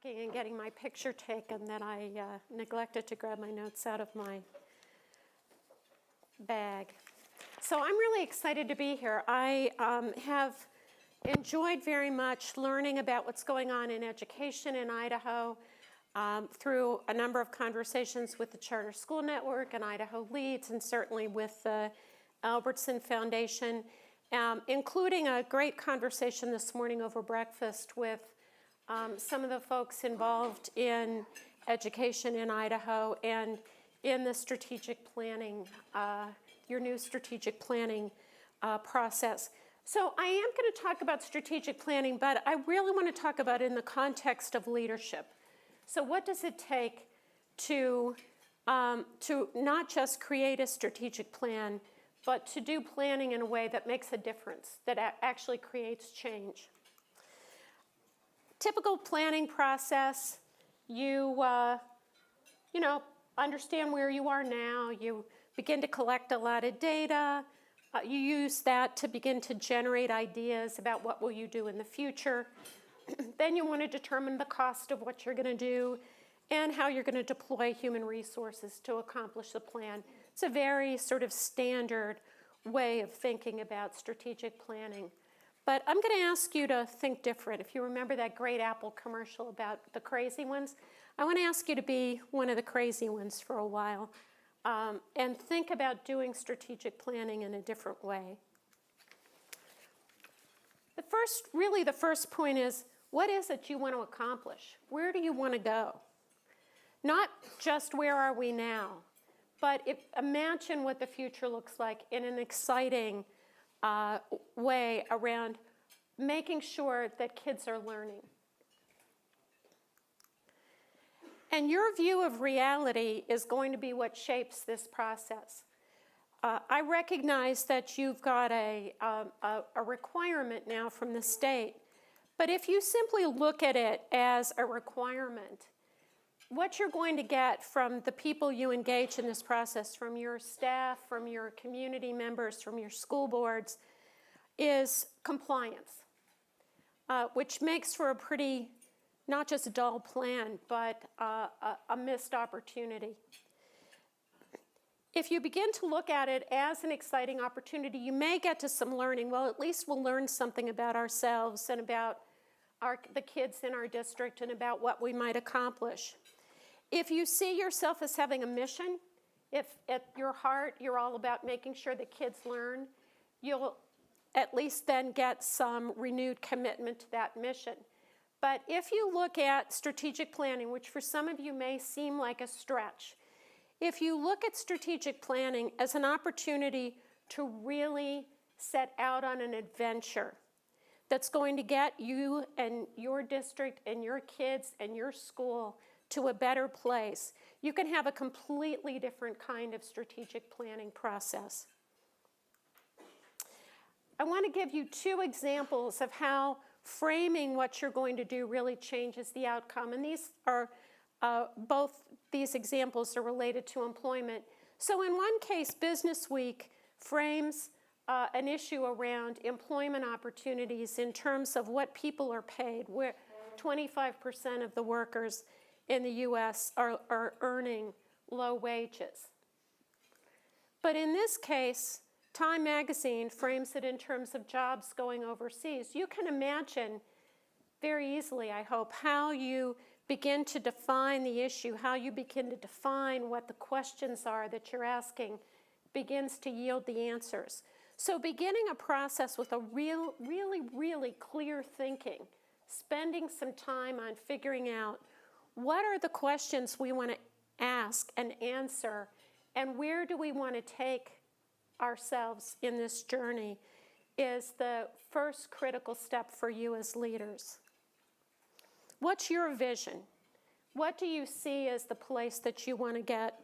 talking and getting my picture taken that I neglected to grab my notes out of my bag. So I'm really excited to be here. I have enjoyed very much learning about what's going on in education in Idaho through a number of conversations with the Charter School Network and Idaho Leads, and certainly with the Albertson Foundation, including a great conversation this morning over breakfast with some of the folks involved in education in Idaho and in the strategic planning, your new strategic planning process. So I am going to talk about strategic planning, but I really want to talk about it in the context of leadership. So what does it take to not just create a strategic plan, but to do planning in a way that makes a difference, that actually creates change? Typical planning process, you understand where you are now, you begin to collect a lot of data, you use that to begin to generate ideas about what will you do in the future. Then you want to determine the cost of what you're going to do and how you're going to deploy human resources to accomplish the plan. It's a very sort of standard way of thinking about strategic planning. But I'm going to ask you to think different. If you remember that great Apple commercial about the crazy ones, I want to ask you to be one of the crazy ones for a while and think about doing strategic planning in a different way. The first point is, what is it you want to accomplish? Where do you want to go? Not just where are we now, but imagine what the future looks like in an exciting way around making sure that kids are learning. And your view of reality is going to be what shapes this process. I recognize that you've got a requirement now from the state, but if you simply look at it as a requirement, what you're going to get from the people you engage in this process, from your staff, from your community members, from your school boards, is compliance, which makes for a pretty, not just a dull plan, but a missed opportunity. If you begin to look at it as an exciting opportunity, you may get to some learning. Well, at least we'll learn something about ourselves and about the kids in our district and about what we might accomplish. If you see yourself as having a mission, if at your heart you're all about making sure that kids learn, you'll at least then get some renewed commitment to that mission. But if you look at strategic planning, which for some of you may seem like a stretch, if you look at strategic planning as an opportunity to really set out on an adventure that's going to get you and your district and your kids and your school to a better place, you can have a completely different kind of strategic planning process. I want to give you two examples of how framing what you're going to do really changes the outcome. And these are both these examples are related to employment. So in one case, Business Week frames an issue around employment opportunities in terms of what people are paid, where 25% of the workers in the U.S. are earning low wages. But in this case, Time Magazine frames it in terms of jobs going overseas. You can imagine very easily, I hope, how you begin to define the issue, how you begin to define what the questions are that you're asking begins to yield the answers. So beginning a process with a really clear thinking, spending some time on figuring out what are the questions we want to ask and answer, and where do we want to take ourselves in this journey is the first critical step for you as leaders. What's your vision? What do you see as the place that you want to get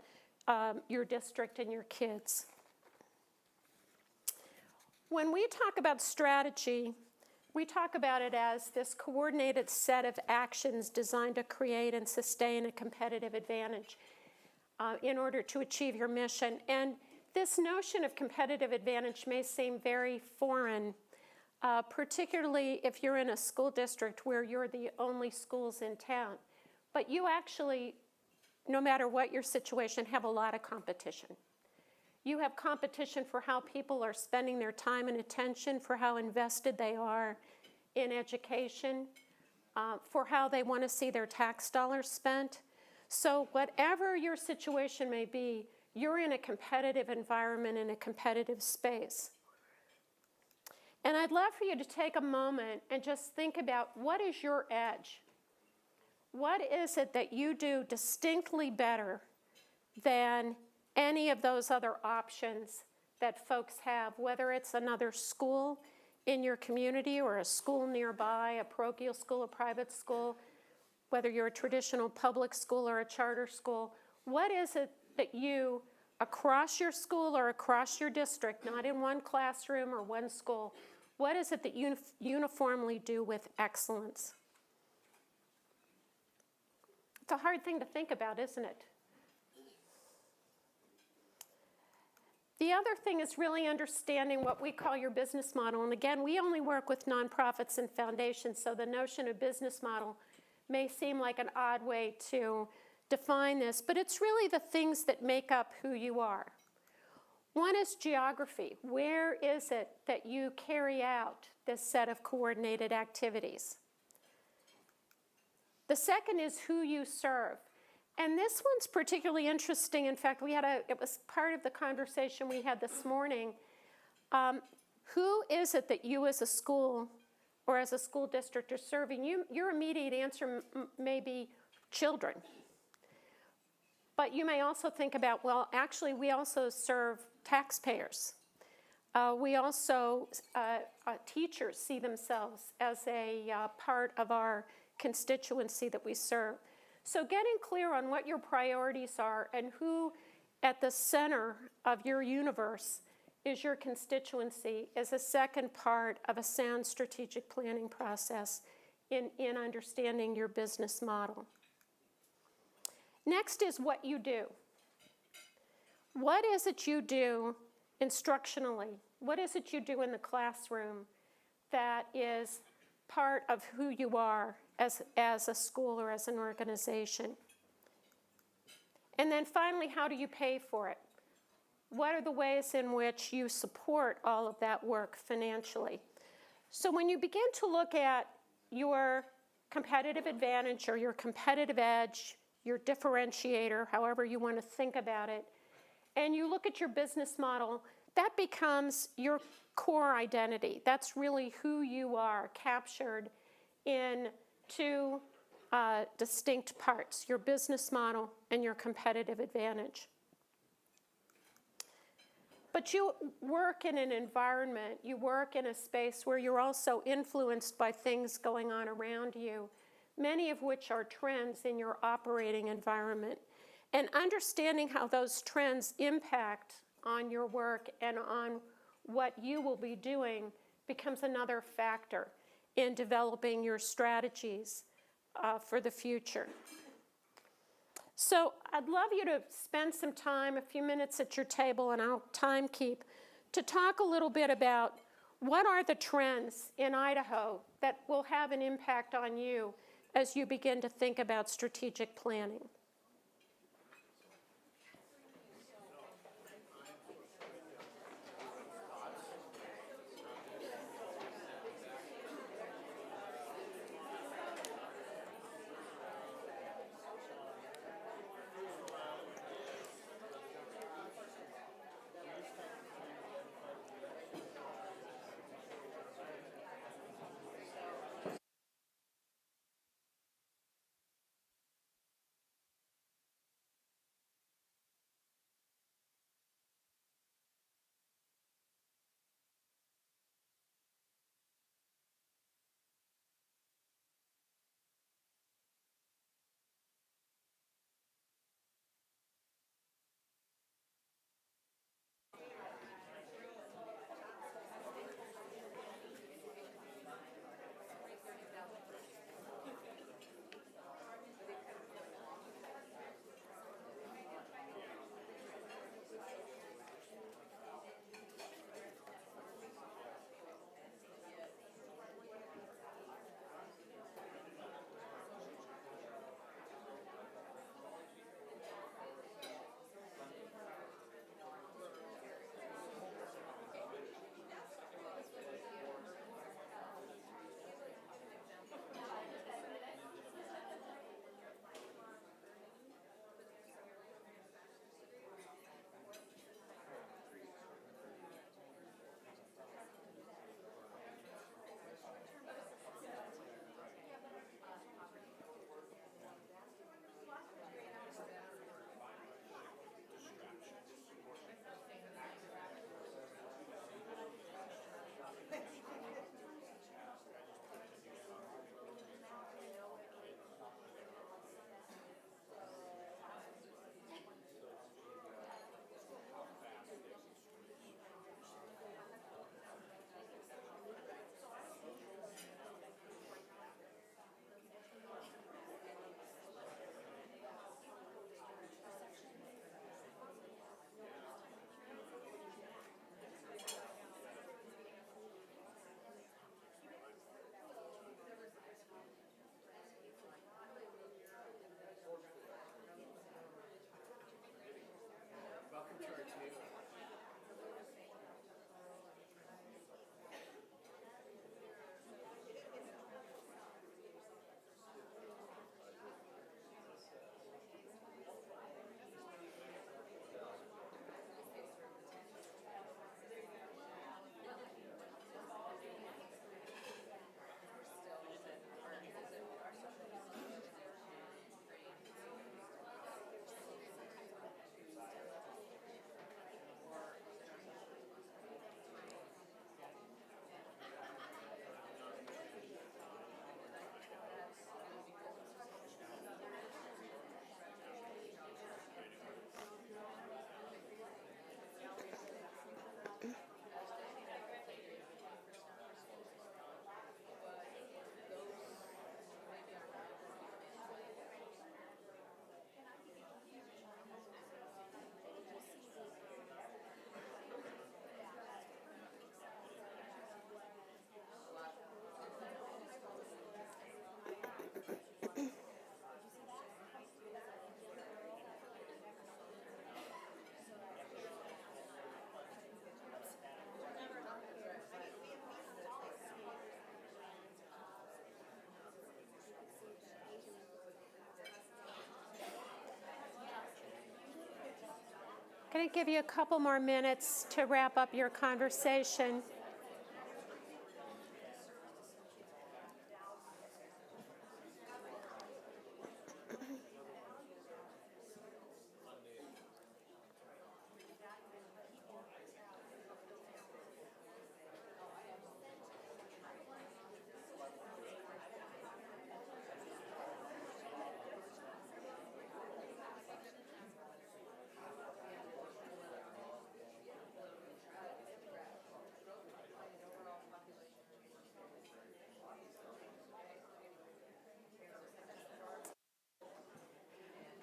your district and your kids? When we talk about strategy, we talk about it as this coordinated set of actions designed to create and sustain a competitive advantage in order to achieve your mission. And this notion of competitive advantage may seem very foreign particularly if you're in a school district where you're the only schools in town. But you actually, no matter what your situation, have a lot of competition. You have competition for how people are spending their time and attention, for how invested they are in education, for how they want to see their tax dollars spent. So whatever your situation may be, you're in a competitive environment, in a competitive space. And I'd love for you to take a moment and just think about, what is your edge? What is it that you do distinctly better than any of those other options that folks have, whether it's another school in your community or a school nearby, a parochial school, a private school, whether you're a traditional public school or a charter school? What is it that you, across your school or across your district, not in one classroom or one school, what is it that you uniformly do with excellence? It's a hard thing to think about, isn't it? The other thing is really understanding what we call your business model. And again, we only work with nonprofits and foundations, so the notion of business model may seem like an odd way to define this, but it's really the things that make up who you are. One is geography. Where is it that you carry out this set of coordinated activities? The second is who you serve. And this one's particularly interesting. In fact, it was part of the conversation we had this morning. Who is it that you as a school or as a school district are serving? Your immediate answer may be children. But you may also think about, well, actually, we also serve taxpayers. We also, teachers see themselves as a part of our constituency that we serve. So getting clear on what your priorities are and who at the center of your universe is your constituency is a second part of a sound strategic planning process in understanding your business model. Next is what you do. What is it you do instructionally? What is it you do in the classroom that is part of who you are as a school or as an organization? And then finally, how do you pay for it? What are the ways in which you support all of that work financially? So when you begin to look at your competitive advantage or your competitive edge, your differentiator, however you want to think about it, and you look at your business model, that becomes your core identity. That's really who you are, captured in two distinct parts, your business model and your competitive advantage. But you work in an environment, you work in a space where you're also influenced by things going on around you, many of which are trends in your operating environment. And understanding how those trends impact on your work and on what you will be doing becomes another factor in developing your strategies for the future. So I'd love you to spend some time, a few minutes at your table, and I'll time keep, to talk a little bit about what are the trends in Idaho that will have an impact on you as you begin to think about strategic planning. Going to give you a couple more minutes to wrap up your conversation.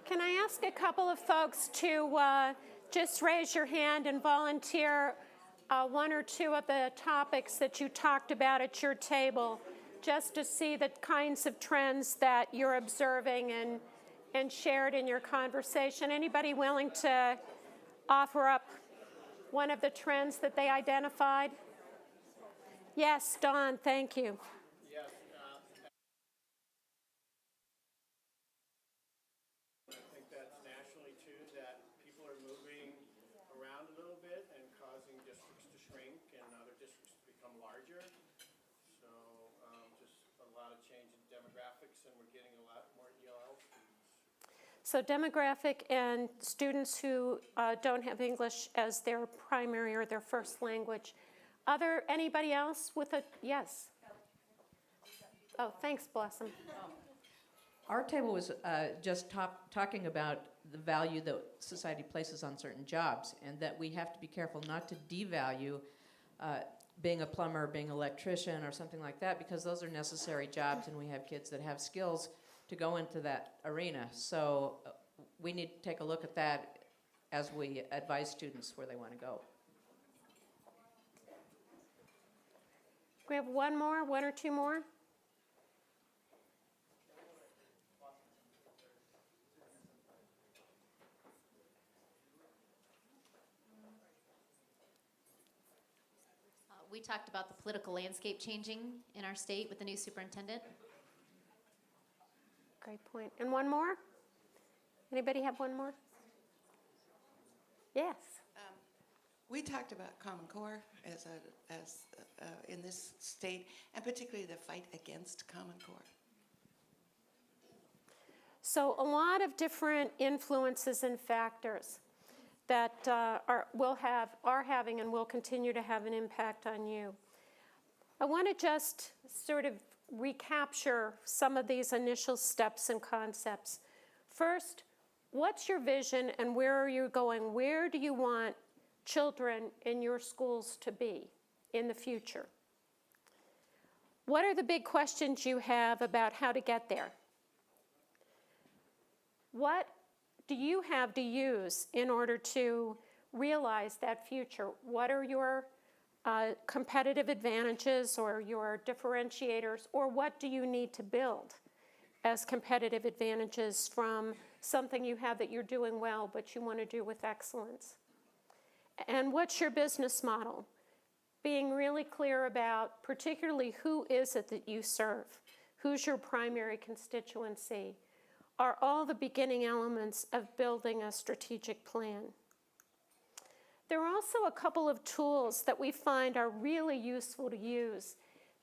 Can I ask a couple of folks to just raise your hand and volunteer one or two of the topics that you talked about at your table, just to see the kinds of trends that you're observing and shared in your conversation? Anybody willing to offer up one of the trends that they identified? Yes, Don, thank you. Yes, I think that's nationally too, that people are moving around a little bit and causing districts to shrink and other districts to become larger. So just a lot of change in demographics, and we're getting a lot more ELL students. So demographic and students who don't have English as their primary or their first language. Anybody else with a, yes? Oh, thanks, Blossom. Our table was just talking about the value that society places on certain jobs, and that we have to be careful not to devalue being a plumber, being an electrician, or something like that, because those are necessary jobs, and we have kids that have skills to go into that arena. So we need to take a look at that as we advise students where they want to go. We have one or two more? We talked about the political landscape changing in our state with the new superintendent. Great point. And one more? Anybody have one more? Yes. We talked about Common Core as in this state, and particularly the fight against Common Core. So a lot of different influences and factors that are having and will continue to have an impact on you. I want to just sort of recapture some of these initial steps and concepts. First, what's your vision and where are you going? Where do you want children in your schools to be in the future? What are the big questions you have about how to get there? What do you have to use in order to realize that future? What are your competitive advantages or your differentiators, or what do you need to build as competitive advantages from something you have that you're doing well but you want to do with excellence? And what's your business model? Being really clear about particularly who is it that you serve, who's your primary constituency, are all the beginning elements of building a strategic plan. There are also a couple of tools that we find are really useful to use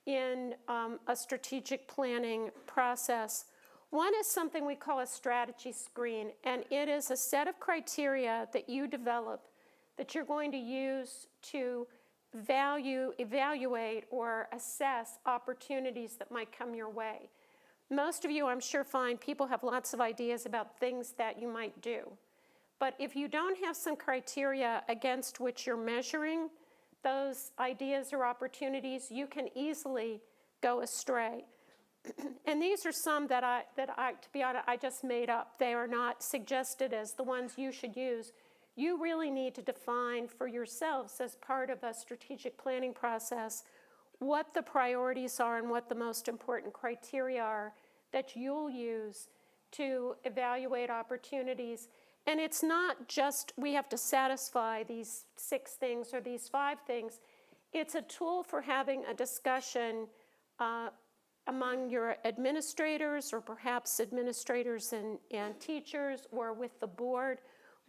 in a strategic planning process. One is something we call a strategy screen, and it is a set of criteria that you develop that you're going to use to evaluate, or assess opportunities that might come your way. Most of you, I'm sure, find people have lots of ideas about things that you might do. But if you don't have some criteria against which you're measuring those ideas or opportunities, you can easily go astray. And these are some that to be honest, I just made up. They are not suggested as the ones you should use. You really need to define for yourselves as part of a strategic planning process what the priorities are and what the most important criteria are that you'll use to evaluate opportunities. And it's not just we have to satisfy these 6 things or these 5 things. It's a tool for having a discussion among your administrators, or perhaps administrators and teachers, or with the board,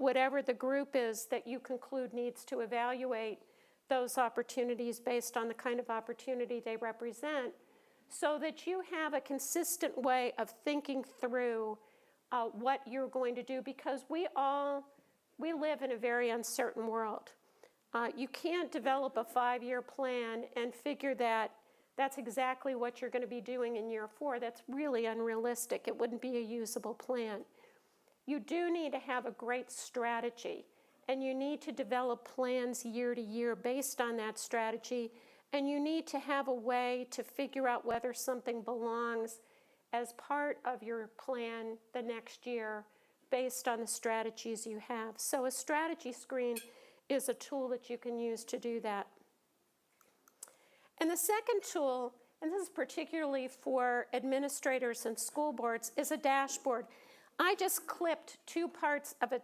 whatever the group is that you conclude needs to evaluate those opportunities based on the kind of opportunity they represent, so that you have a consistent way of thinking through what you're going to do, because we live in a very uncertain world. You can't develop a 5-year plan and figure that that's exactly what you're going to be doing in year 4. That's really unrealistic. It wouldn't be a usable plan. You do need to have a great strategy, and you need to develop plans year to year based on that strategy, and you need to have a way to figure out whether something belongs as part of your plan the next year based on the strategies you have. So a strategy screen is a tool that you can use to do that. And the second tool, and this is particularly for administrators and school boards, is a dashboard. I just clipped 2 parts of a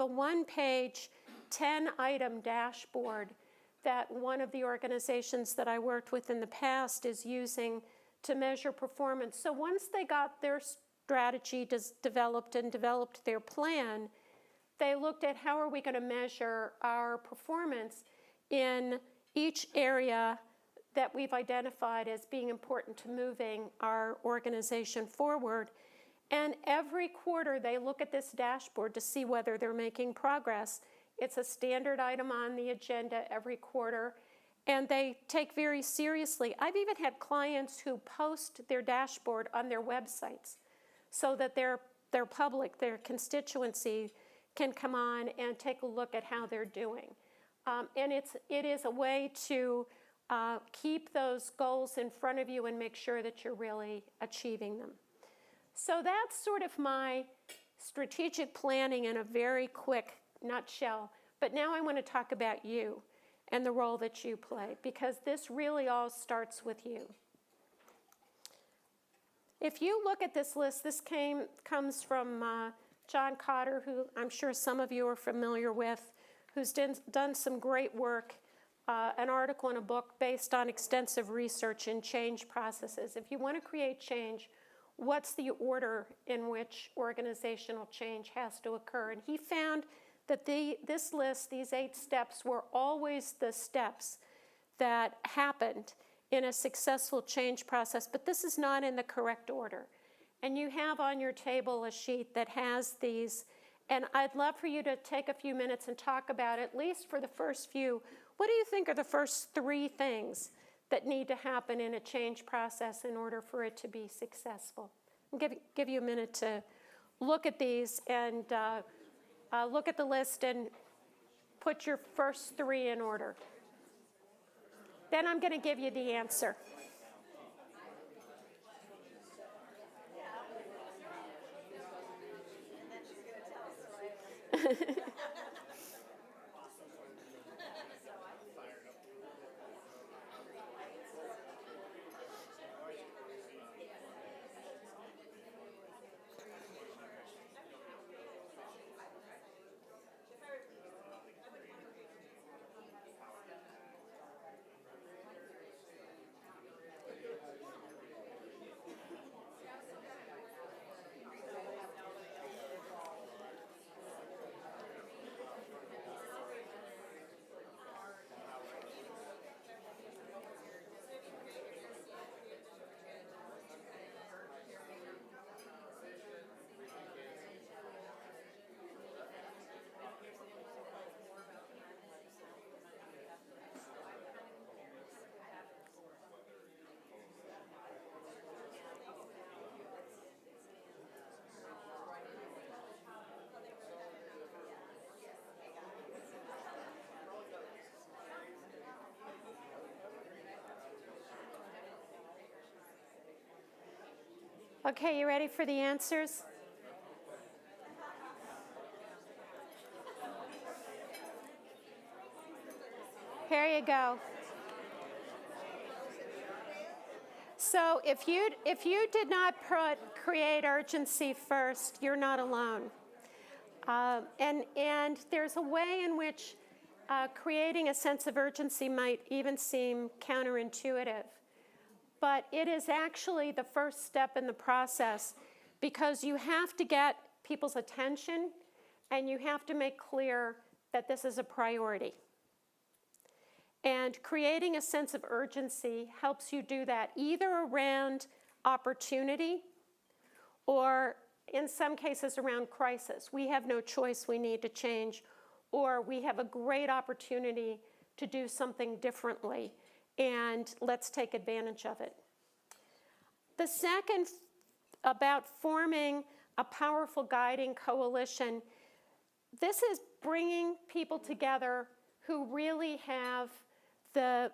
1-page, 10-item dashboard that one of the organizations that I worked with in the past is using to measure performance. So once they got their strategy developed and developed their plan, they looked at how are we going to measure our performance in each area that we've identified as being important to moving our organization forward. And every quarter they look at this dashboard to see whether they're making progress. It's a standard item on the agenda every quarter, and they take very seriously. I've even had clients who post their dashboard on their websites so that their public, their constituency, can come on and take a look at how they're doing. And it is a way to keep those goals in front of you and make sure that you're really achieving them. So that's sort of my strategic planning in a very quick nutshell. But now I want to talk about you and the role that you play, because this really all starts with you. If you look at this list, this comes from John Cotter, who I'm sure some of you are familiar with, who's done some great work, an article and a book based on extensive research in change processes. If you want to create change, what's the order in which organizational change has to occur? And he found that this list, these 8 steps, were always the steps that happened in a successful change process, but this is not in the correct order. And you have on your table a sheet that has these, and I'd love for you to take a few minutes and talk about, at least for the first few, what do you think are the first 3 things that need to happen in a change process in order for it to be successful? I'll give you a minute to look at these and look at the list and put your first 3 in order. Then I'm going to give you the answer. Okay, you ready for the answers? Here you go. So if you did not create urgency first, you're not alone. And there's a way in which creating a sense of urgency might even seem counterintuitive. But it is actually the first step in the process, because you have to get people's attention and you have to make clear that this is a priority. And creating a sense of urgency helps you do that, either around opportunity or in some cases around crisis. We have no choice, we need to change, or we have a great opportunity to do something differently, and let's take advantage of it. The second, about forming a powerful guiding coalition, this is bringing people together who really have the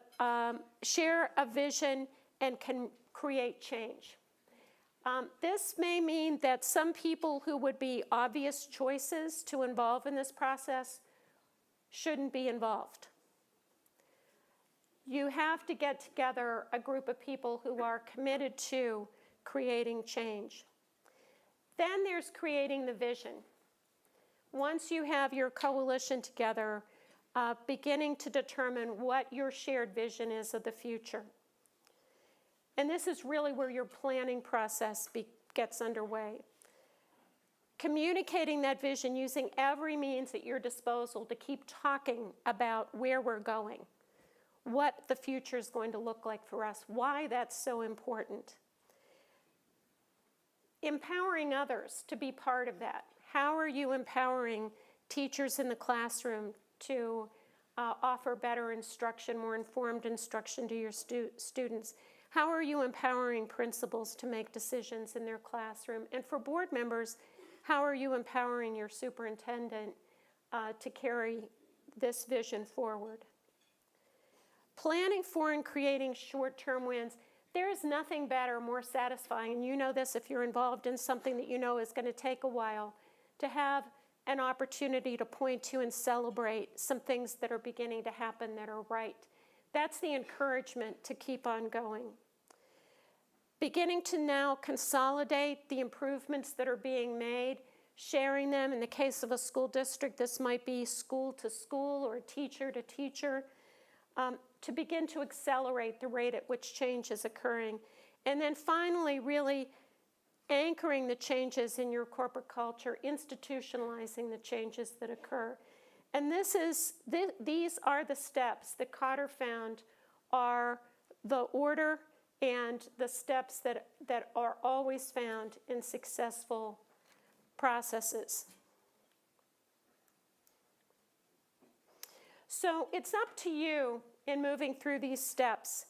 share a vision and can create change. This may mean that some people who would be obvious choices to involve in this process shouldn't be involved. You have to get together a group of people who are committed to creating change. Then there's creating the vision. Once you have your coalition together, beginning to determine what your shared vision is of the future. And this is really where your planning process gets underway. Communicating that vision using every means at your disposal to keep talking about where we're going, what the future is going to look like for us, why that's so important. Empowering others to be part of that. How are you empowering teachers in the classroom to offer better instruction, more informed instruction to your students? How are you empowering principals to make decisions in their classroom? And for board members, how are you empowering your superintendent to carry this vision forward? Planning for and creating short-term wins. There is nothing better, more satisfying, and you know this if you're involved in something that you know is going to take a while, to have an opportunity to point to and celebrate some things that are beginning to happen that are right. That's the encouragement to keep on going. Beginning to now consolidate the improvements that are being made, sharing them. In the case of a school district, this might be school to school or teacher to teacher, to begin to accelerate the rate at which change is occurring. And then finally, really anchoring the changes in your corporate culture, institutionalizing the changes that occur. And these are the steps that Cotter found are the order and the steps that are always found in successful processes. So it's up to you in moving through these steps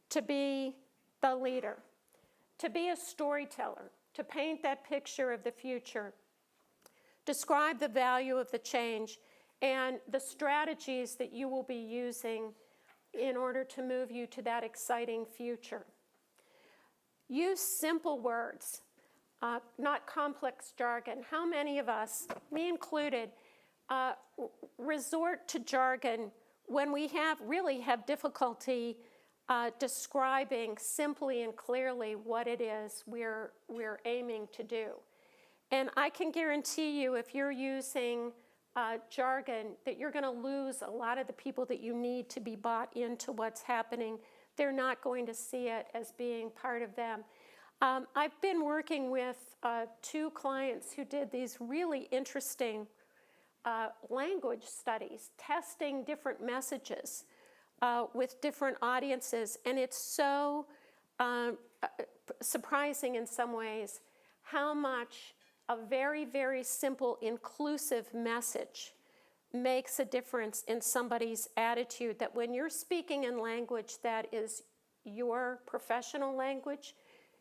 to be the leader, to be a storyteller, to paint that picture of the future, describe the value of the change, and the strategies that you will be using in order to move you to that exciting future. Use simple words, not complex jargon. How many of us, me included, resort to jargon when we really have difficulty describing simply and clearly what it is we're aiming to do? And I can guarantee you, if you're using jargon, that you're going to lose a lot of the people that you need to be bought into what's happening. They're not going to see it as being part of them. I've been working with 2 clients who did these really interesting language studies, testing different messages with different audiences. And it's so surprising in some ways how much a very, very simple, inclusive message makes a difference in somebody's attitude, that when you're speaking in language that is your professional language,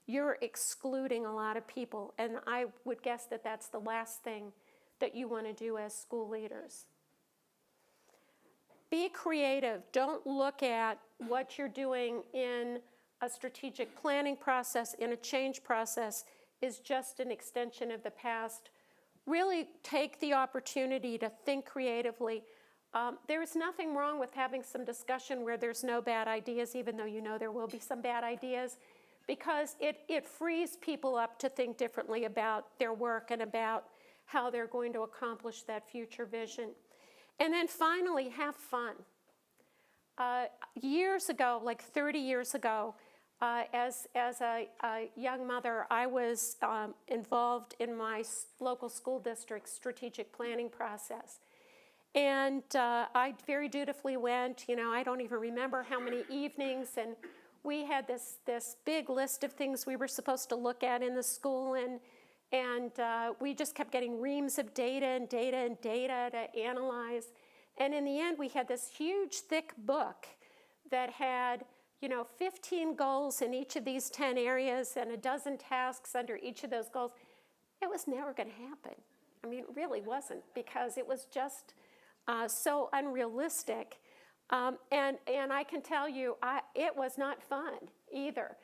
you're excluding a lot of people. And I would guess that that's the last thing that you want to do as school leaders. Be creative. Don't look at what you're doing in a strategic planning process, in a change process, is just an extension of the past. Really take the opportunity to think creatively. There's nothing wrong with having some discussion where there's no bad ideas, even though you know there will be some bad ideas, because it frees people up to think differently about their work and about how they're going to accomplish that future vision. And then finally, have fun. Years ago, like 30 years ago, As a young mother, I was involved in my local school district's strategic planning process. And I very dutifully went, I don't even remember how many evenings, and we had this big list of things we were supposed to look at in the school, and we just kept getting reams of data and data and data to analyze. And in the end, we had this huge, thick book that had 15 goals in each of these 10 areas and a dozen tasks under each of those goals. It was never going to happen. I mean, it really wasn't, because it was just so unrealistic. And I can tell you, it was not fun either.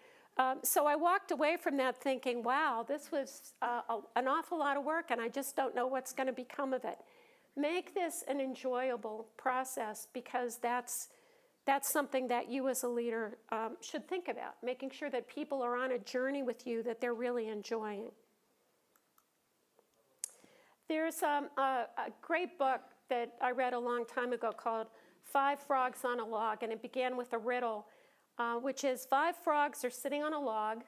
So I walked away from that thinking, wow, this was an awful lot of work, and I just don't know what's going to become of it. Make this an enjoyable process, because that's something that you as a leader should think about, making sure that people are on a journey with you that they're really enjoying. There's a great book that I read a long time ago called 5 Frogs on a Log, and it began with a riddle, which is 5 frogs are sitting on a log.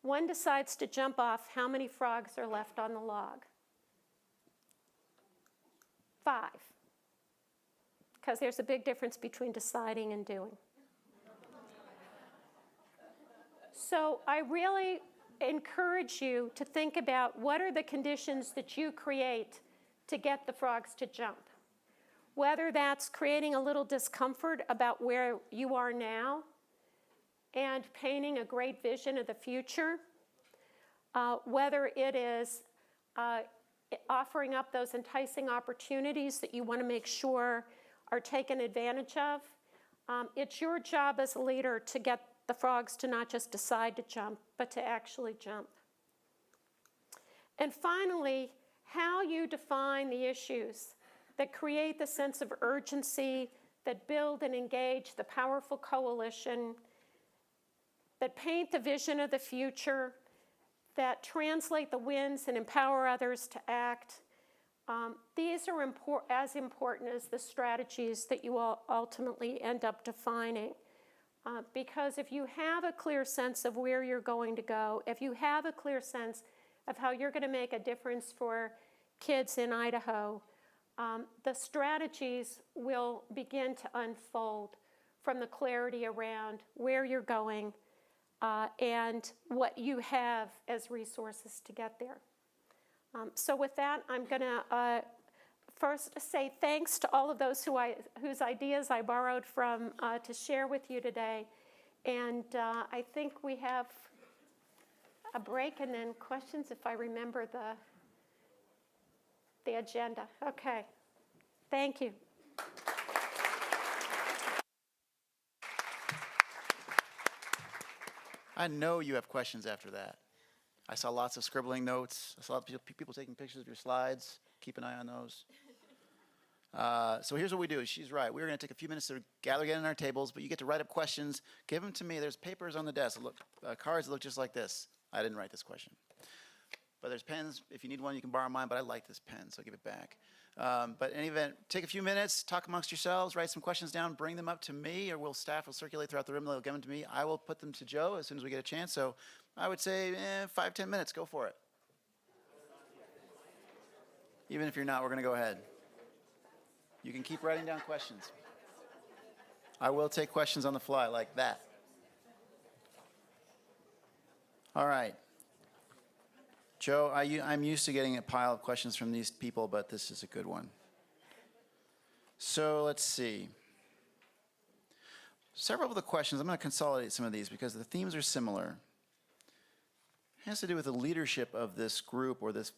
One decides to jump off. How many frogs are left on the log? 5. Because there's a big difference between deciding and doing. So I really encourage you to think about what are the conditions that you create to get the frogs to jump. Whether that's creating a little discomfort about where you are now and painting a great vision of the future, whether it is offering up those enticing opportunities that you want to make sure are taken advantage of. It's your job as a leader to get the frogs to not just decide to jump, but to actually jump. And finally, how you define the issues that create the sense of urgency, that build and engage the powerful coalition, that paint the vision of the future, that translate the wins and empower others to act. These are as important as the strategies that you all ultimately end up defining. Because if you have a clear sense of where you're going to go, if you have a clear sense of how you're going to make a difference for kids in Idaho, the strategies will begin to unfold from the clarity around where you're going and what you have as resources to get there. So with that, I'm going to first say thanks to all of those whose ideas I borrowed from to share with you today. And I think we have a break and then questions if I remember the agenda. Okay. Thank you. I know you have questions after that. I saw lots of scribbling notes. I saw people taking pictures of your slides. Keep an eye on those. So here's what we do. She's right. We're going to take a few minutes to gather again in our tables, but you get to write up questions. Give them to me. There's papers on the desk. Look, cards that look just like this. I didn't write this question. But there's pens. If you need one, you can borrow mine, but I like this pen, so give it back. But in any event, take a few minutes, talk amongst yourselves, write some questions down, bring them up to me, or staff will circulate throughout the room. They'll give them to me. I will put them to Joe as soon as we get a chance. So I would say 5-10 minutes. Go for it. Even if you're not, we're going to go ahead. You can keep writing down questions. I will take questions on the fly like that. All right. Joe, I'm used to getting a pile of questions from these people, but this is a good one. So let's see. Several of the questions, I'm going to consolidate some of these because the themes are similar. It has to do with the leadership of this group or this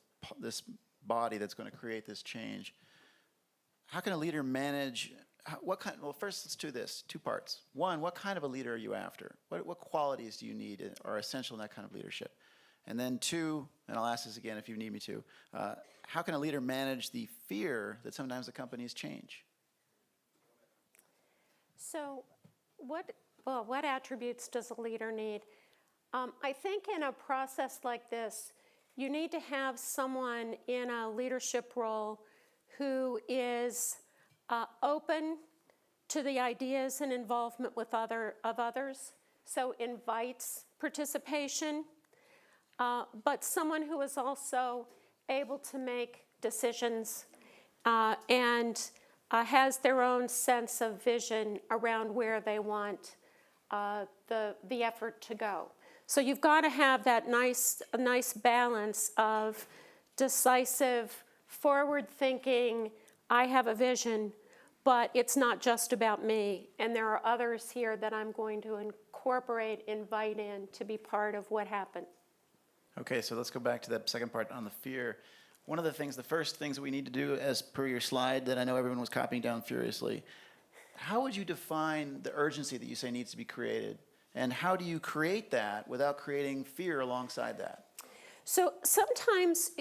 body that's going to create this change. How can a leader manage, well, first let's do this, 2 parts. 1, what kind of a leader are you after? What qualities do you need are essential in that kind of leadership? And then 2, and I'll ask this again if you need me to, how can a leader manage the fear that sometimes the companies change? So what attributes does a leader need? I think in a process like this, you need to have someone in a leadership role who is open to the ideas and involvement of others. so invites participation, but someone who is also able to make decisions and has their own sense of vision around where they want the effort to go. So you've got to have that a nice balance of decisive, forward-thinking, I have a vision, but it's not just about me, and there are others here that I'm going to incorporate, invite in to be part of what happened. Okay, so let's go back to that second part on the fear. One of the first things that we need to do, as per your slide that I know everyone was copying down furiously, how would you define the urgency that you say needs to be created? And how do you create that without creating fear alongside that? So sometimes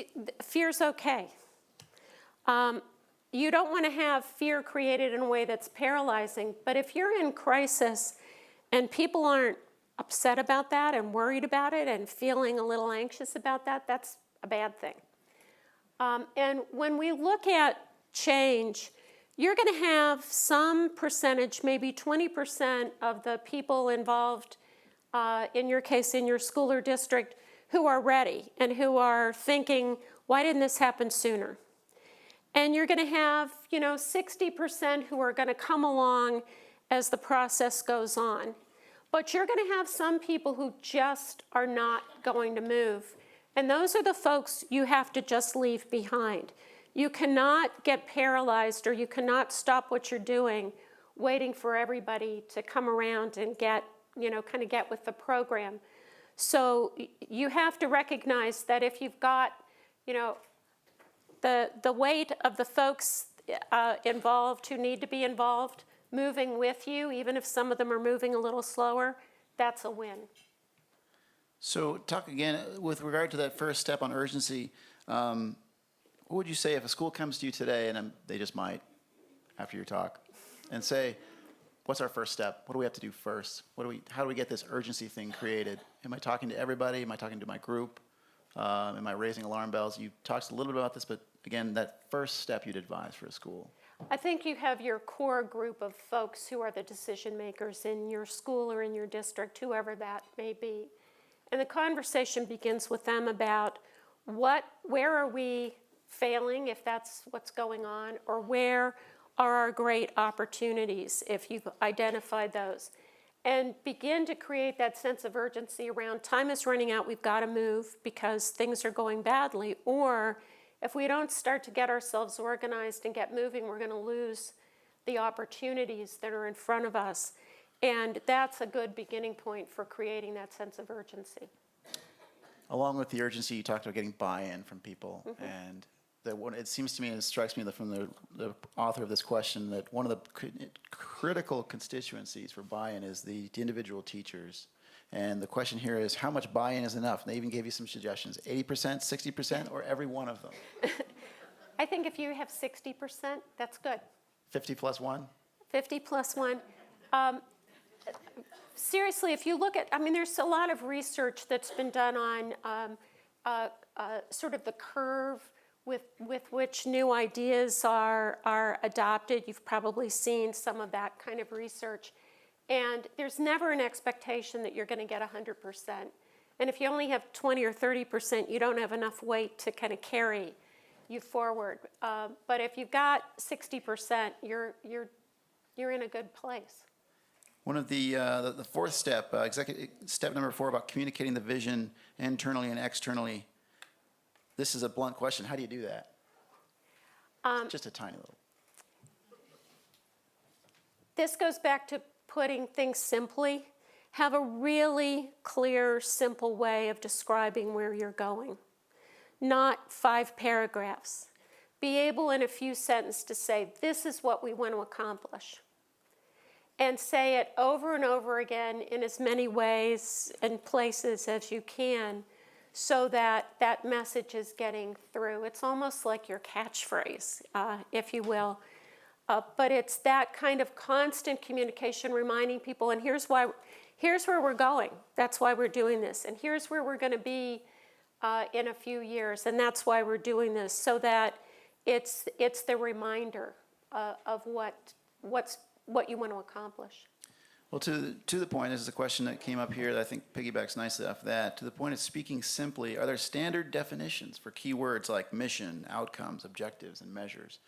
fear's okay. You don't want to have fear created in a way that's paralyzing, but if you're in crisis and people aren't upset about that and worried about it and feeling a little anxious about that, that's a bad thing. And when we look at change, you're going to have some percentage, maybe 20% of the people involved, in your case, in your school or district, who are ready and who are thinking, why didn't this happen sooner? And you're going to have, 60% who are going to come along as the process goes on. But you're going to have some people who just are not going to move. And those are the folks you have to just leave behind. You cannot get paralyzed or you cannot stop what you're doing waiting for everybody to come around and get with the program. So you have to recognize that if you've got, the weight of the folks involved who need to be involved moving with you, even if some of them are moving a little slower, that's a win. So talk again, with regard to that first step on urgency, what would you say if a school comes to you today, and they just might, after your talk, and say, what's our first step? What do we have to do first? How do we get this urgency thing created? Am I talking to everybody? Am I talking to my group? Am I raising alarm bells? You talked a little bit about this, but again, that first step you'd advise for a school. I think you have your core group of folks who are the decision makers in your school or in your district, whoever that may be. And the conversation begins with them about where are we failing, if that's what's going on, or where are our great opportunities, if you've identified those. And begin to create that sense of urgency around time is running out, we've got to move because things are going badly. Or if we don't start to get ourselves organized and get moving, we're going to lose the opportunities that are in front of us. And that's a good beginning point for creating that sense of urgency. Along with the urgency, you talked about getting buy-in from people. Mm-hmm. And it seems to me, and it strikes me from the author of this question, that one of the critical constituencies for buy-in is the individual teachers. And the question here is, how much buy-in is enough? And they even gave you some suggestions, 80%, 60%, or every one of them? I think if you have 60%, that's good. 50 plus 1? 50 plus 1. Seriously, if you look at, there's a lot of research that's been done on sort of the curve with which new ideas are adopted. You've probably seen some of that kind of research. And there's never an expectation that you're going to get 100%. And if you only have 20 or 30%, you don't have enough weight to kind of carry you forward. But if you've got 60%, you're in a good place. One of the fourth step, step number 4 about communicating the vision internally and externally. This is a blunt question. How do you do that? Just a tiny little. This goes back to putting things simply. Have a really clear, simple way of describing where you're going. Not 5 paragraphs. Be able in a few sentences to say, this is what we want to accomplish. And say it over and over again in as many ways and places as you can so that that message is getting through. It's almost like your catchphrase, if you will. But it's that kind of constant communication, reminding people, and here's where we're going. That's why we're doing this. And here's where we're going to be in a few years. And that's why we're doing this, so that it's the reminder of what you want to accomplish. Well, to the point, this is a question that came up here that I think piggybacks nicely off that. To the point of speaking simply, are there standard definitions for key words like mission, outcomes, objectives, and measures?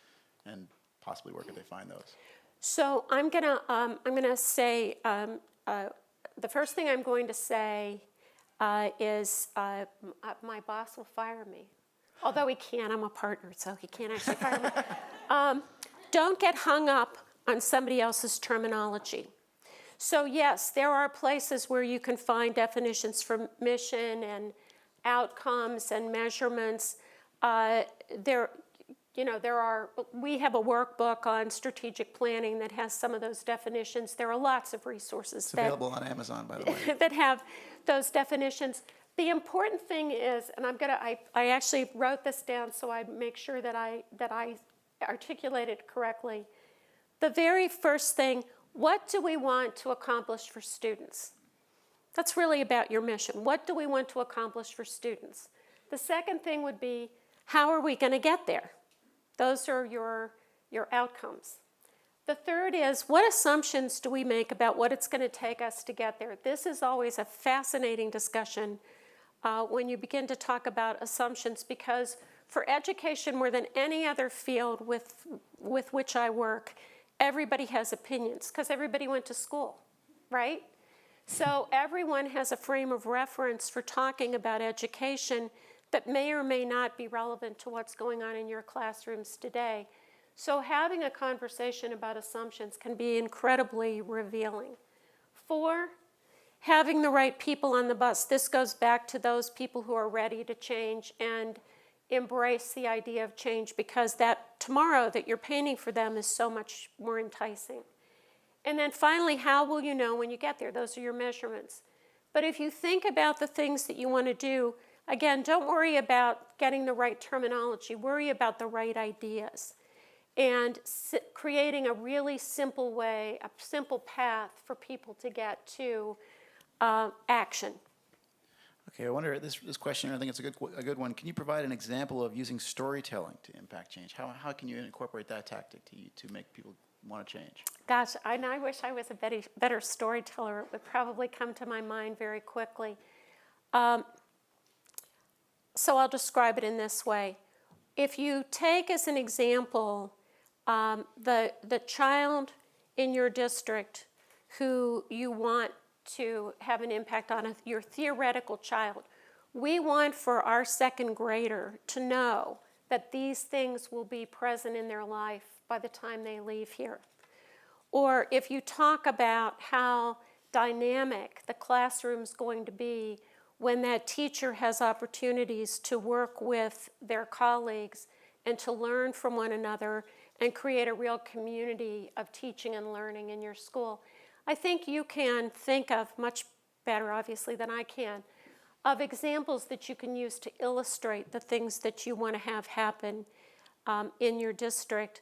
And possibly where could they find those? So I'm gonna say, the first thing I'm going to say is my boss will fire me. Although he can't, I'm a partner, so he can't actually fire me. Don't get hung up on somebody else's terminology. So yes, there are places where you can find definitions for mission and outcomes and measurements. We have a workbook on strategic planning that has some of those definitions. There are lots of resources It's available on Amazon, by the way. that have those definitions. The important thing is, and I actually wrote this down so I make sure that I articulate it correctly. The very first thing, what do we want to accomplish for students? That's really about your mission. What do we want to accomplish for students? The second thing would be, how are we going to get there? Those are your outcomes. The third is, what assumptions do we make about what it's going to take us to get there? This is always a fascinating discussion when you begin to talk about assumptions, because for education, more than any other field with which I work, everybody has opinions because everybody went to school, right? So everyone has a frame of reference for talking about education that may or may not be relevant to what's going on in your classrooms today. So having a conversation about assumptions can be incredibly revealing. 4, having the right people on the bus. This goes back to those people who are ready to change and embrace the idea of change, because that tomorrow that you're painting for them is so much more enticing. And then finally, how will you know when you get there? Those are your measurements. But if you think about the things that you want to do, again, don't worry about getting the right terminology. Worry about the right ideas and creating a really simple way, a simple path for people to get to action. Okay, I wonder, this question, I think it's a good one. Can you provide an example of using storytelling to impact change? How can you incorporate that tactic to make people want to change? Gosh, I wish I was a better storyteller. It would probably come to my mind very quickly. So I'll describe it in this way. If you take as an example the child in your district who you want to have an impact on, your theoretical child, we want for our second grader to know that these things will be present in their life by the time they leave here. Or if you talk about how dynamic the classroom's going to be when that teacher has opportunities to work with their colleagues and to learn from one another and create a real community of teaching and learning in your school, I think you can think of much better, obviously, than I can, of examples that you can use to illustrate the things that you want to have happen in your district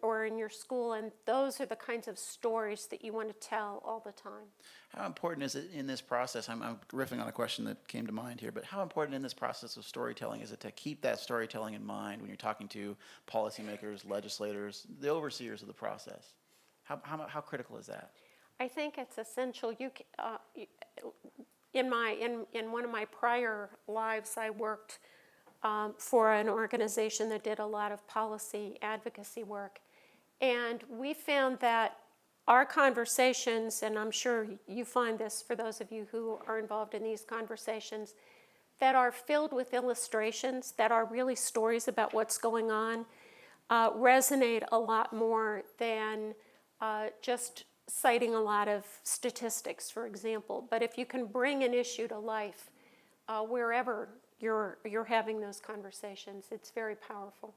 or in your school, and those are the kinds of stories that you want to tell all the time. How important is it in this process? I'm riffing on a question that came to mind here, but how important in this process of storytelling is it to keep that storytelling in mind when you're talking to policymakers, legislators, the overseers of the process? How critical is that? I think it's essential. In one of my prior lives, I worked for an organization that did a lot of policy advocacy work, and we found that our conversations, and I'm sure you find this for those of you who are involved in these conversations, that are filled with illustrations, that are really stories about what's going on, resonate a lot more than just citing a lot of statistics, for example. But if you can bring an issue to life wherever you're having those conversations, it's very powerful.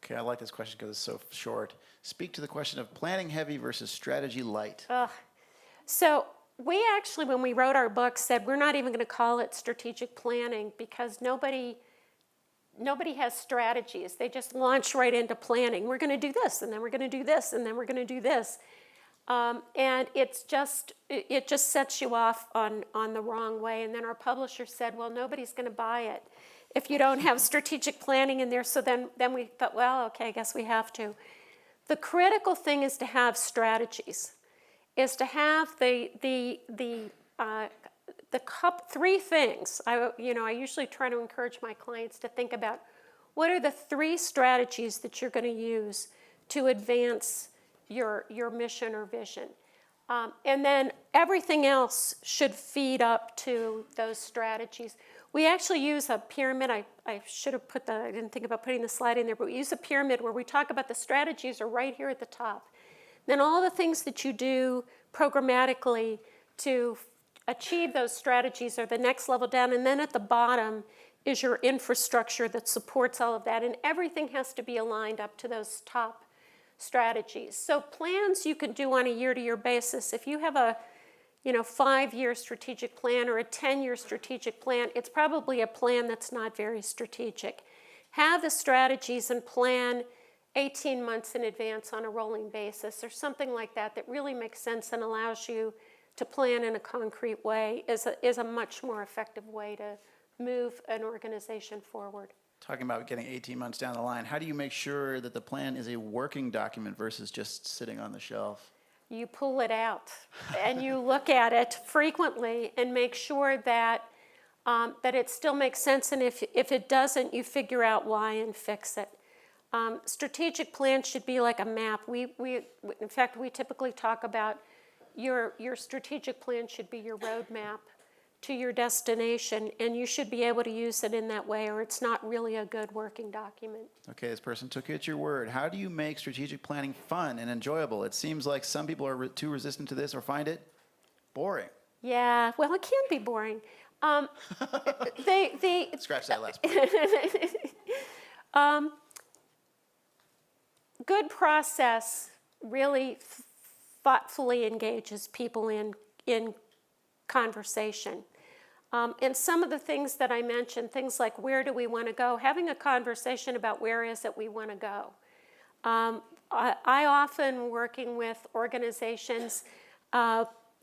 Okay, I like this question because it's so short. Speak to the question of planning heavy versus strategy light. So we actually, when we wrote our book, said we're not even going to call it strategic planning because nobody has strategies. They just launch right into planning. We're going to do this, and then we're going to do this, and then we're going to do this. And it just sets you off on the wrong way. And then our publisher said, well, nobody's going to buy it if you don't have strategic planning in there. So then we thought, well, okay, I guess we have to. The critical thing is to have strategies. is to have three things. I usually try to encourage my clients to think about what are the three strategies that you're going to use to advance your mission or vision. And then everything else should feed up to those strategies. We actually use a pyramid. I should have I didn't think about putting the slide in there, but we use a pyramid where we talk about the strategies are right here at the top. Then all the things that you do programmatically to achieve those strategies are the next level down. And then at the bottom is your infrastructure that supports all of that. And everything has to be aligned up to those top strategies. So plans you can do on a year-to-year basis. If you have a 5-year strategic plan or a 10-year strategic plan, it's probably a plan that's not very strategic. Have the strategies and plan 18 months in advance on a rolling basis or something like that that really makes sense and allows you to plan in a concrete way is a much more effective way to move an organization forward. Talking about getting 18 months down the line, how do you make sure that the plan is a working document versus just sitting on the shelf? You pull it out and you look at it frequently and make sure that that it still makes sense, and if it doesn't, you figure out why and fix it. Strategic plans should be like a map. In fact, we typically talk about your strategic plan should be your roadmap to your destination, and you should be able to use it in that way, or it's not really a good working document. Okay, this person took you at your word. How do you make strategic planning fun and enjoyable? It seems like some people are too resistant to this or find it boring. Yeah, well, it can be boring. Scratch that last part. Good process really thoughtfully engages people in conversation. And some of the things that I mentioned, things like where do we want to go, having a conversation about where is it we want to go. I often, working with organizations,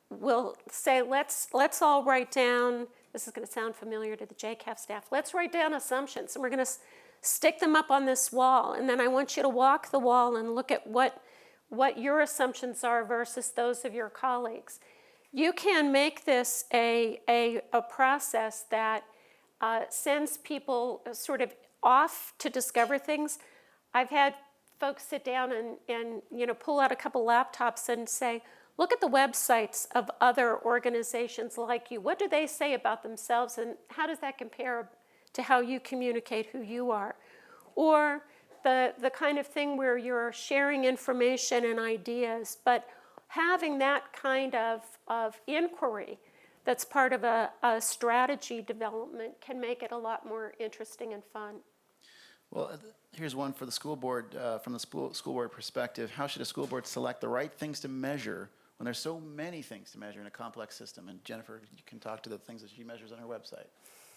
will say, let's all write down, this is going to sound familiar to the JCAF staff, let's write down assumptions, and we're going to stick them up on this wall, and then I want you to walk the wall and look at what your assumptions are versus those of your colleagues. You can make this a process that sends people sort of off to discover things. I've had folks sit down and pull out a couple laptops and say, look at the websites of other organizations like you. What do they say about themselves, and how does that compare to how you communicate who you are? Or the kind of thing where you're sharing information and ideas, but having that kind of inquiry that's part of a strategy development can make it a lot more interesting and fun. Well, here's one for the school board, from the school board perspective. How should a school board select the right things to measure when there's so many things to measure in a complex system? And Jennifer, you can talk to the things that she measures on her website.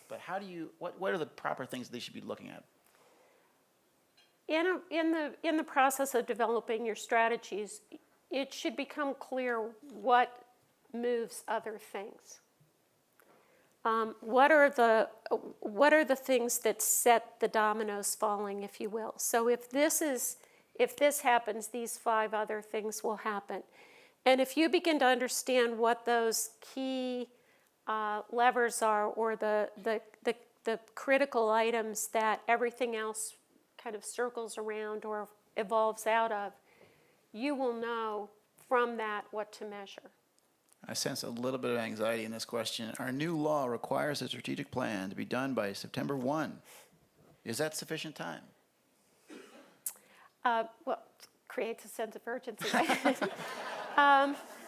But how do you, what are the proper things they should be looking at? In the process of developing your strategies, it should become clear what moves other things. What are the things that set the dominoes falling, if you will? So if this happens, these 5 other things will happen. And if you begin to understand what those key levers are, or the critical items that everything else kind of circles around or evolves out of, you will know from that what to measure. I sense a little bit of anxiety in this question. Our new law requires a strategic plan to be done by September 1. Is that sufficient time? Well, creates a sense of urgency.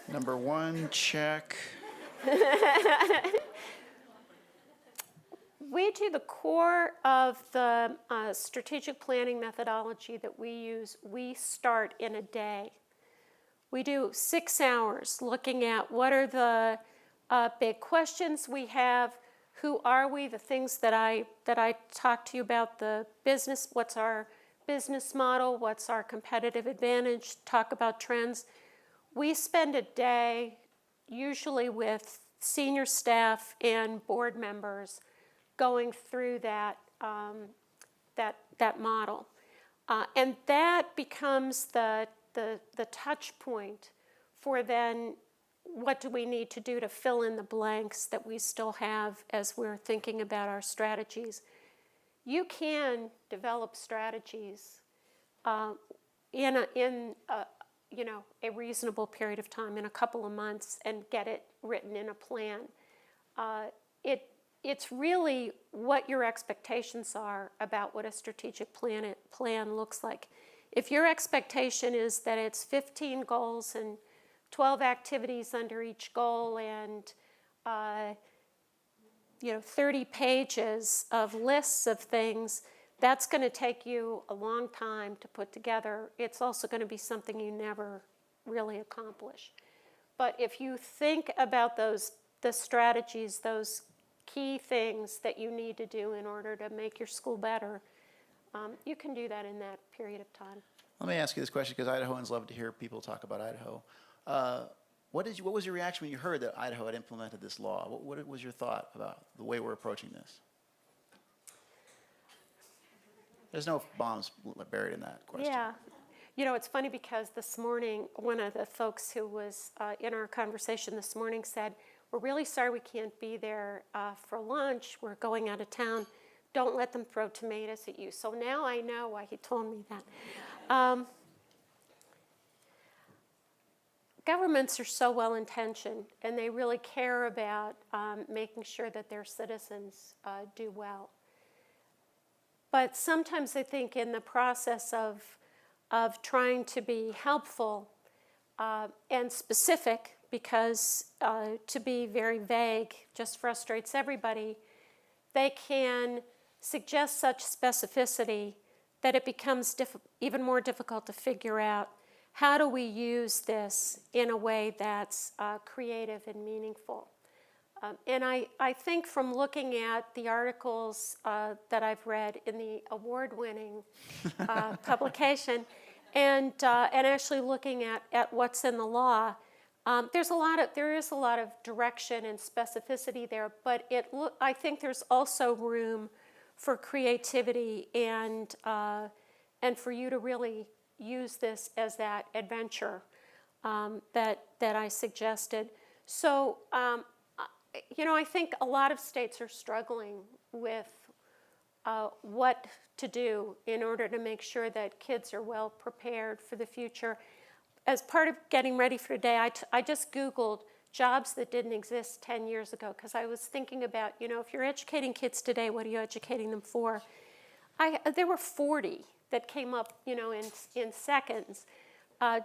Number 1, check. We do the core of the strategic planning methodology that we use. We start in a day. We do 6 hours looking at what are the big questions we have, who are we, the things that I talked to you about, the business, what's our business model, what's our competitive advantage, talk about trends. We spend a day usually with senior staff and board members going through that model. And that becomes the touch point for then what do we need to do to fill in the blanks that we still have as we're thinking about our strategies. You can develop strategies in a reasonable period of time, in a couple of months, and get it written in a plan. It's really what your expectations are about what a strategic plan looks like. If your expectation is that it's 15 goals and 12 activities under each goal and 30 pages of lists of things, that's going to take you a long time to put together. It's also going to be something you never really accomplish. But if you think about the strategies, those key things that you need to do in order to make your school better, you can do that in that period of time. Let me ask you this question, because Idahoans love to hear people talk about Idaho. What was your reaction when you heard that Idaho had implemented this law? What was your thought about the way we're approaching this? There's no bombs buried in that question. Yeah. It's funny because this morning, one of the folks who was in our conversation this morning said, "We're really sorry we can't be there for lunch. We're going out of town. Don't let them throw tomatoes at you." So now I know why he told me that. Governments are so well-intentioned, and they really care about making sure that their citizens do well. But sometimes I think in the process of trying to be helpful and specific, because to be very vague just frustrates everybody, they can suggest such specificity that it becomes even more difficult to figure out how do we use this in a way that's creative and meaningful. And I think from looking at the articles that I've read in the award-winning publication and actually looking at what's in the law, there is a lot of direction and specificity there, but I think there's also room for creativity and for you to really use this as that adventure that I suggested. So, I think a lot of states are struggling with what to do in order to make sure that kids are well prepared for the future. As part of getting ready for today, I just Googled jobs that didn't exist 10 years ago, because I was thinking about, if you're educating kids today, what are you educating them for? There were 40 that came up, in seconds,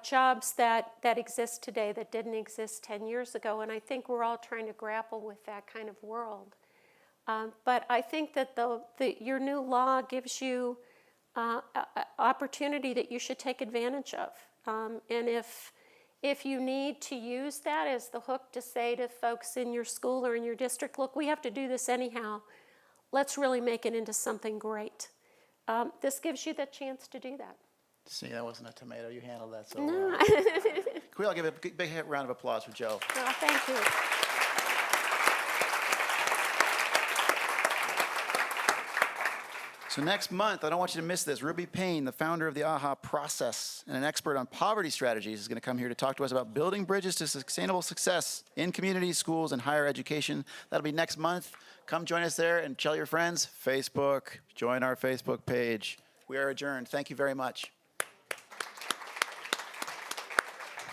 jobs that exist today that didn't exist 10 years ago, and I think we're all trying to grapple with that kind of world. But I think that your new law gives you opportunity that you should take advantage of. And if you need to use that as the hook to say to folks in your school or in your district, look, we have to do this anyhow, let's really make it into something great. This gives you the chance to do that. See, that wasn't a tomato. You handled that so No. well. Can we all give a big round of applause for Joe? Well, thank you. So next month, I don't want you to miss this. Ruby Payne, the founder of the AHA Process and an expert on poverty strategies, is going to come here to talk to us about building bridges to sustainable success in communities, schools, and higher education. That'll be next month. Come join us there and tell your friends. Facebook, join our Facebook page. We are adjourned. Thank you very much.